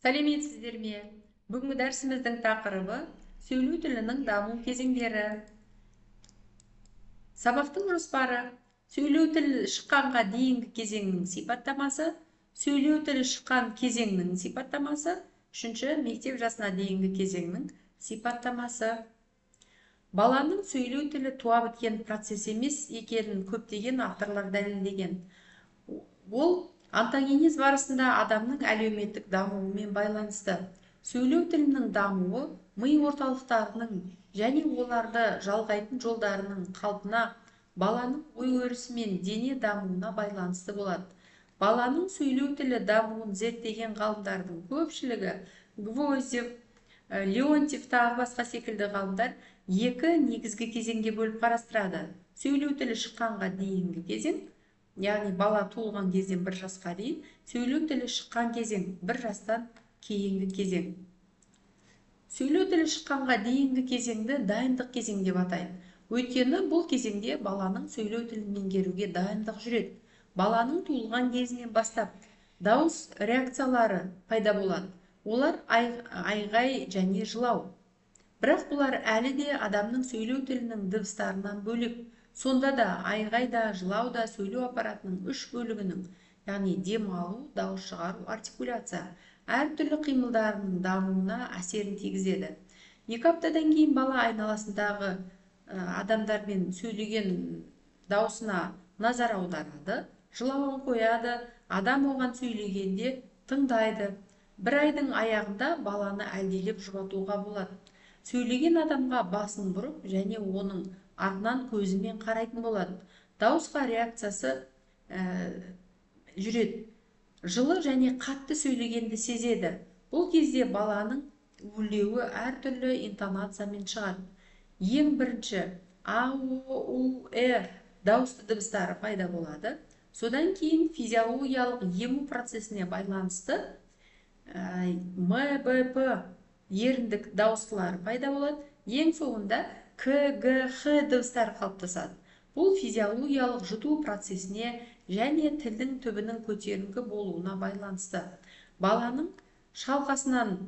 Сәлеметсіздер ме? Бүгінгі дәрісіміздің тақырыбы сөйлеу тілінің даму кезеңдері. Сабақтың жоспары: сөйлеу тілі шыққанға дейінгі кезеңнің сипаттамасы, сөйлеу тілі шыққан кезеңнің сипаттамасы, үшінші мектеп жасына дейінгі кезеңнің сипаттамасы. Баланың сөйлеу тілі туа біткен процесс емес екенін көптеген авторлар дәлелдеген. Ол онтогенез барысында адамның әлеуметтік дамуымен байланысты. Сөйлеу тілінің дамуы ми орталықтарының және оларды жалғайтын жолдарының қалпына, баланың ой-өрісі мен дене дамуына байланысты болады. Баланың сөйлеу тілі дамуын зерттеген ғалымдардың көпшілігі Гвоздев, Леонтьев тағы басқа секілді ғалымдар екі негізгі кезеңге бөліп қарастырады. Сөйлеу тілі шыққанға дейінгі кезең, яғни бала туылған кезден 1 жасқа дейін, сөйлеу тілі шыққан кезең 1 жастан кейінгі кезең. Сөйлеу тілі шыққанға дейінгі кезеңді дайындық кезең деп атайды. Өйткені бұл кезеңде баланың сөйлеу тілін меңгеруге дайындық жүреді. Баланың туылған кезінен бастап дауыс реакциялары пайда болады. Олар айғай және жылау. Бірақ бұлар әлі де адамның сөйлеу тілінің дыбыстарынан бөлек. Сонда да айғай да, жылау да сөйлеу аппаратының 3 бөлігінің, яғни дем алу, дауыс шығару, артикуляция, әртүрлі қимылдарының дамуына әсерін тигізеді. 2 аптадан кейін бала айналасындағы адамдармен сөйлеген даусына назар аударады, жылауын қояды, адам оған сөйлегенде тыңдайды. 1 айдың аяғында баланы әлдилеп жұбатуға болады. Сөйлеген адамға басын бұрып және оның артынан көзімен қарайтын болады. Дауысқа реакциясы жүреді. Жылы және қатты сөйлегенді сезеді. Бұл кезде баланың уілдеуі әртүрлі интонациямен шығады. Ең бірінші А, О, У, дауысты дыбыстары пайда болады. Содан кейін физиологиялық ему процесіне байланысты М, Б, П еріндік дауыстылары пайда болады. Ең соңында К, Г, Х дыбыстары қалыптасады. Бұл физиологиялық жұту процесіне және тілдің түбінің көтеріңкі болуына байланысты. Баланың шалқасынан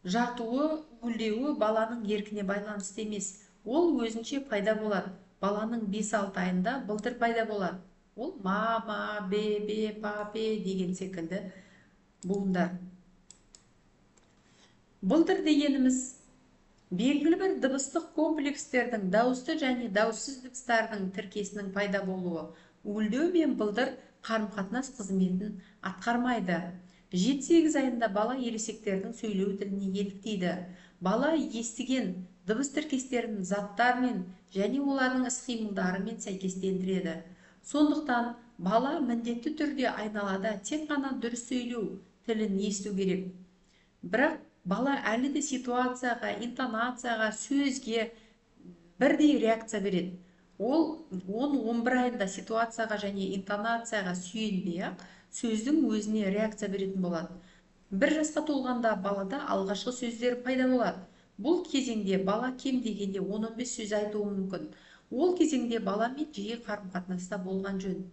жатуы, уілдеуі баланың еркіне байланысты емес. Ол өзінше пайда болады. Баланың 5-6 айында былдыр пайда болады. Ол мама, бебе, папе деген секілді буындар. Былдыр дегеніміз белгілі бір дыбыстық комплекстердің дауысты және дауыссыз дыбыстардың тіркесінің пайда болуы. Уілдеу мен былдыр қарым-қатынас қызметін атқармайды. 7-8 айында бала ересектердің сөйлеу тіліне еліктейді. Бала естіген дыбыс тіркестерін заттармен және олардың іс-қимылдарымен сәйкестендіреді. Сондықтан бала міндетті түрде айналада тек қана дұрыс сөйлеу тілін есту керек. Бірақ бала әлі де ситуацияға, интонацияға, сөзге бірдей реакция береді. Ол 10-11 айында ситуацияға және интонацияға сүйенбей-ақ сөздің өзіне реакция беретін болады. 1 жасқа толғанда балада алғашқы сөздер пайда болады. Бұл кезеңде бала кем дегенде 10-15 сөз айтуы мүмкін. Ол кезеңде баламен жиі қарым-қатынаста болған жөн.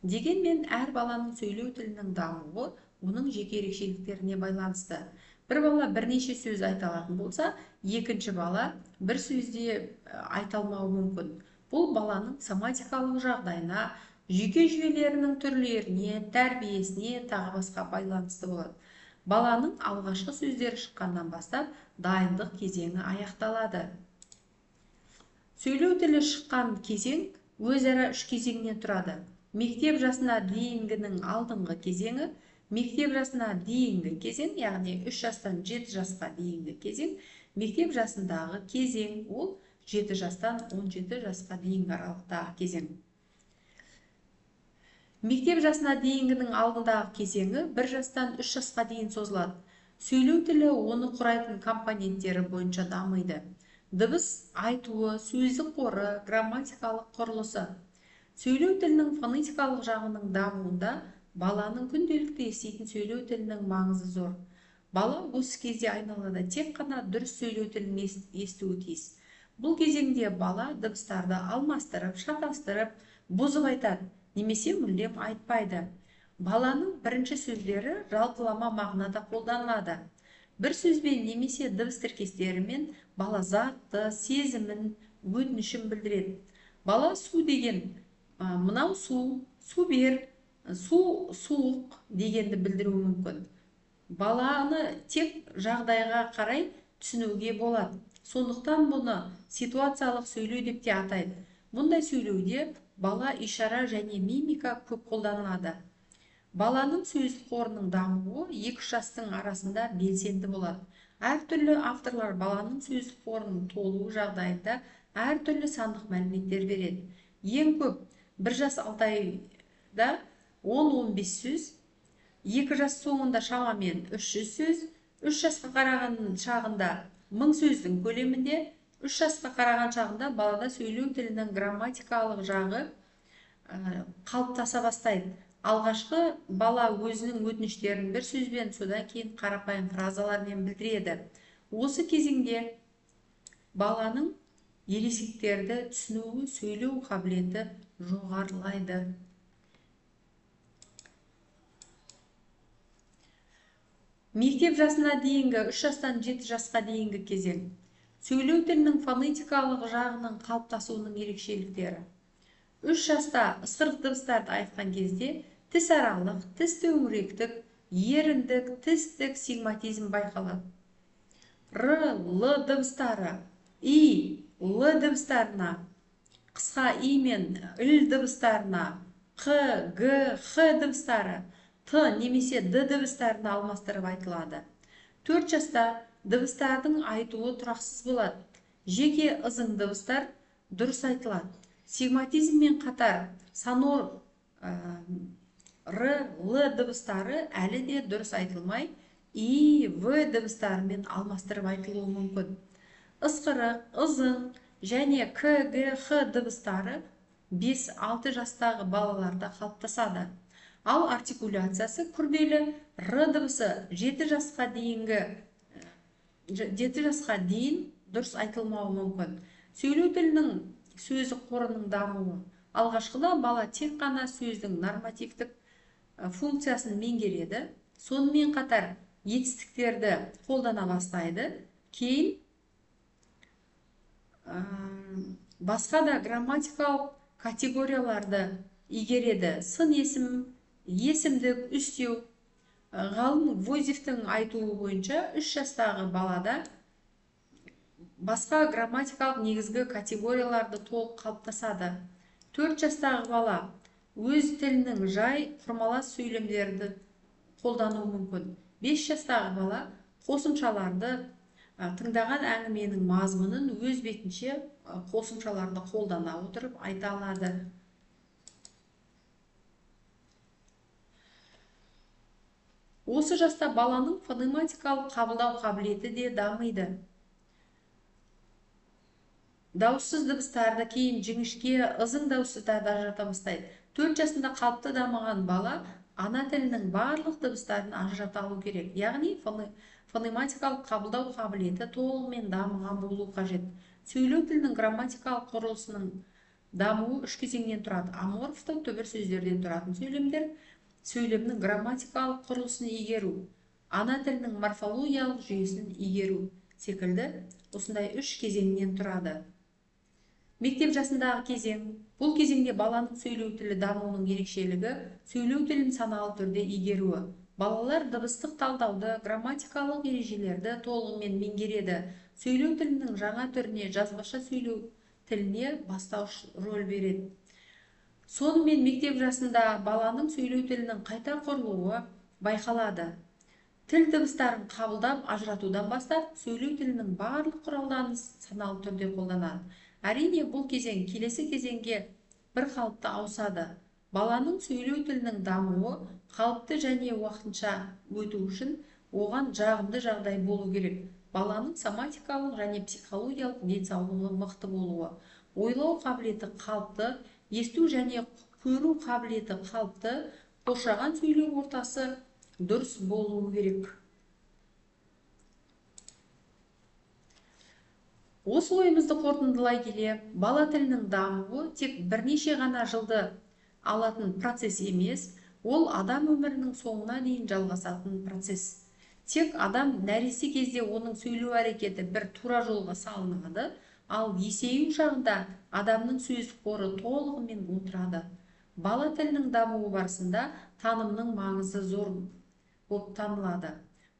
Дегенмен әр баланың сөйлеу тілінің дамуы оның жеке ерекшеліктеріне байланысты. Бір бала бірнеше сөз айта алатын болса, екінші бала бір сөзде айта алмауы мүмкін. Бұл баланың соматикалық жағдайына, жүйке жүйелерінің түрлеріне, тәрбиесіне тағы басқа байланысты болады. Баланың алғашқы сөздері шыққаннан бастап дайындық кезеңі аяқталады. Сөйлеу тілі шыққан кезең өзара 3 кезеңнен тұрады. Мектеп жасына дейінгінің алдыңғы кезеңі, мектеп жасына дейінгі кезең, яғни 3 жастан 7 жасқа дейінгі кезең, мектеп жасындағы кезең, ол 7 жастан 17 жасқа дейінгі аралықтағы кезең. Мектеп жасына дейінгінің алдындағы кезеңі 1 жастан 3 жасқа дейін созылады. Сөйлеу тілі оны құрайтын компоненттері бойынша дамиды. Дыбыс айтуы, сөздік қоры, грамматикалық құрылысы. Сөйлеу тілінің фонетикалық жағының дамуында баланың күнделікті еститін сөйлеу тілінің маңызы зор. Бала осы кезде айналада тек қана дұрыс сөйлеу тілін естуі тиіс. Бұл кезеңде бала дыбыстарды алмастырып, шатастырып, бұзып айтады, немесе мүлдем айтпайды. Баланың бірінші сөздері жалпылама мағынада қолданылады. Бір сөзбен немесе дыбыс тіркестерімен бала затты, сезімін, өтінішін білдіреді. Бала су деген, мынау су бер, суық дегенді білдіруі мүмкін. Баланы тек жағдайға қарай түсінуге болады. Сондықтан бұны ситуациялық сөйлеу деп те атайды. Бұндай сөйлеуде бала ишара және мимика көп қолданылады. Баланың сөздік қорының дамуы 2 жастың арасында белсенді болады. Әртүрлі авторлар баланың сөздік қорының толуы жағдайында әртүрлі сандық мәліметтер береді. Ең көп 1 жас 6 айда 10-15 сөз, 2 жас соңында шамамен 300 сөз, 3 жасқа қараған шағында 1000 сөздің көлемінде, 3 жасқа қараған шағында балада сөйлеу тілінің грамматикалық жағы қалыптаса бастайды. Алғашқы бала өзінің өтініштерін бір сөзбен, содан кейін қарапайым фразалармен білдіреді. Осы кезеңде баланың ересектерді түсінуі, сөйлеу қабілеті жоғарылайды. Мектеп жасына дейінгі 3 жастан 7 жасқа дейінгі кезең. Сөйлеу тілінің фонетикалық жағының қалыптасуының ерекшеліктері. 3 жаста ысқырық дыбыстарды айтқан кезде тісаралық, тіс төңіректік, еріндік, тістік сигматизм байқалады. Р, Л дыбыстары, И, Л дыбыстарына, қысқа И мен Л дыбыстарына, Қ, Г, Х дыбыстары Т немесе Д дыбыстарына алмастырып айтылады. 4 жаста дыбыстардың айтуы тұрақсыз болады. Жеке ызың дыбыстар дұрыс айтылады. Сигматизммен қатар сонор Р, Л дыбыстары әлі де дұрыс айтылмай, И, В дыбыстарымен алмастырып айтылуы мүмкін. Ысқырық, ызың және К, Г, Х дыбыстары 5-6 жастағы балаларда қалыптасады. Ал артикуляциясы күрделі Р дыбысы 7 жасқа дейін дұрыс айтылмауы мүмкін. Сөйлеу тілінің сөздік қорының дамуы. Алғашқыда бала тек қана сөздің нормативтік функциясын меңгереді. Сонымен қатар етістіктерді қолдана бастайды. Кейін басқа да грамматикалық категорияларды игереді. Сын есім, есімдік, үстеу. Ғалым Войзевтің айтуы бойынша 3 жастағы балада басқа грамматикалық негізгі категорияларды толық қалыптасады. 4 жастағы бала өз тілінің жай құрмалас сөйлемдерді қолдану мүмкін. 5 жастағы бала қосымшаларды, тыңдаған әңгіменің мазмұнын өз бетінше қосымшаларды қолдана отырып айта алады. Осы жаста баланың фонематикалық қабылдау қабілеті де дамиды. Дауыссыз дыбыстарды, кейін жіңішке, ызың дауыссыздарды ажырата бастайды. 4 жасында қалыпты дамыған бала ана тілінің барлық дыбыстарын ажырата алу керек. Яғни фонематикалық қабылдау қабілеті толығымен дамыған болу қажет. Сөйлеу тілінің грамматикалық құрылысының дамуы 3 кезеңнен тұрады. Аморфты, түбір сөздерден тұратын сөйлемдер, сөйлемнің грамматикалық құрылысын игеру, ана тілінің морфологиялық жүйесін игеру секілді осындай 3 кезеңнен тұрады. Мектеп жасындағы кезең. Бұл кезеңде баланың сөйлеу тілі дамуының ерекшелігі сөйлеу тілін саналы түрде игеруі. Балалар дыбыстық талдауды, грамматикалық ережелерді толығымен меңгереді. Сөйлеу тілінің жаңа түріне, жазбаша сөйлеу тіліне бастауыш рөл береді. Сонымен мектеп жасында баланың сөйлеу тілінің қайта құрылуы байқалады. Тіл дыбыстарын қабылдап ажыратудан бастап, сөйлеу тілінің барлық құралдарын саналы түрде қолданады. Әрине, бұл кезең келесі кезеңге бір қалыпты ауысады. Баланың сөйлеу тілінің дамуы қалыпты және уақытынша өту үшін оған жағымды жағдай болу керек. Баланың соматикалық және психологиялық денсаулығы мықты болуы, ойлау қабілеті қалыпты, есту және көру қабілеті қалыпты, қоршаған сөйлеу ортасы дұрыс болуы керек. Осы ойымызды қорытындылай келе, бала тілінің дамуы тек бірнеше ғана жылды алатын процесс емес, Ол адам өмірінің соңына дейін жалғасатын процесс. Тек адам нәресте кезде оның сөйлеу әрекеті бір тура жолға салынады, ал есею шағында адамның сөз қоры толығымен отырады. Бала тілінің дамуы барысында танымның маңызы зор болып танылады.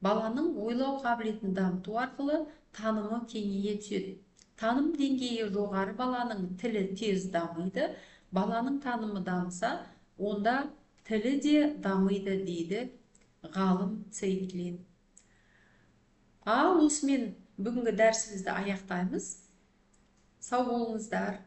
Баланың ойлау қабілетін дамыту арқылы танымы кеңейе түседі. Таным деңгейі жоғары баланың тілі тез дамиды, баланың танымы дамыса, онда тілі де дамиды дейді ғалым Цейтлин. Ал осымен бүгінгі дәрісімізді аяқтаймыз. Сау болыңыздар.